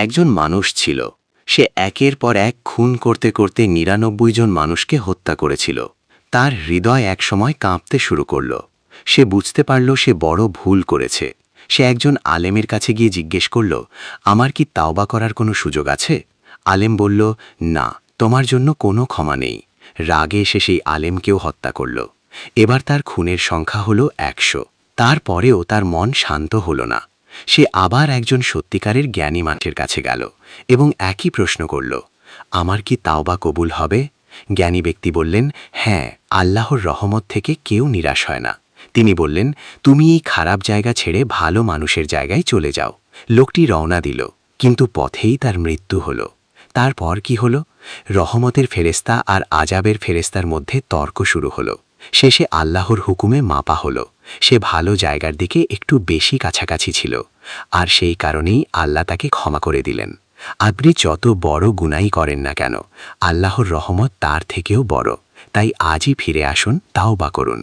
একজন মানুষ ছিল। সে একের পর এক খুন করতে করতে ৯৯ জন মানুষকে হত্যা করেছিল। তার হৃদয় একসময় কাঁপতে শুরু করল। সে বুঝতে পারল সে বড় ভুল করেছে। সে একজন আলেমের কাছে গিয়ে জিজ্ঞেস করল, আমার কি তাওবা করার কোনো সুযোগ আছে? আলেম বলল, না, তোমার জন্য কোনো ক্ষমা নেই। রাগে সে সেই আলেমকেও হত্যা করল। এবার তার খুনের সংখ্যা হল ১০০। তারপরেও তার মন শান্ত হল না। সে আবার একজন সত্যিকারের জ্ঞানী মানুষের কাছে গেল এবং একই প্রশ্ন করল, আমার কি তাওবা কবুল হবে? জ্ঞানী ব্যক্তি বললেন, হ্যাঁ, আল্লাহর রহমত থেকে কেউ নিরাশ হয় না। তিনি বললেন, তুমি এই খারাপ জায়গা ছেড়ে ভালো মানুষের জায়গায় চলে যাও। লোকটি রওনা দিল, কিন্তু পথেই তার মৃত্যু হল। তারপর কি হল? রহমতের ফেরেশতা আর আজাবের ফেরেশতার মধ্যে তর্ক শুরু হলো। শেষে আল্লাহর হুকুমে মাপা হলো। সে ভালো জায়গার দিকে একটু বেশি কাছাকাছি ছিল, আর সেই কারণেই আল্লাহ তাকে ক্ষমা করে দিলেন। আপনি যত বড় গুনাই করেন না কেন, আল্লাহর রহমত তার থেকেও বড়। তাই আজই ফিরে আসুন, তাওবা করুন।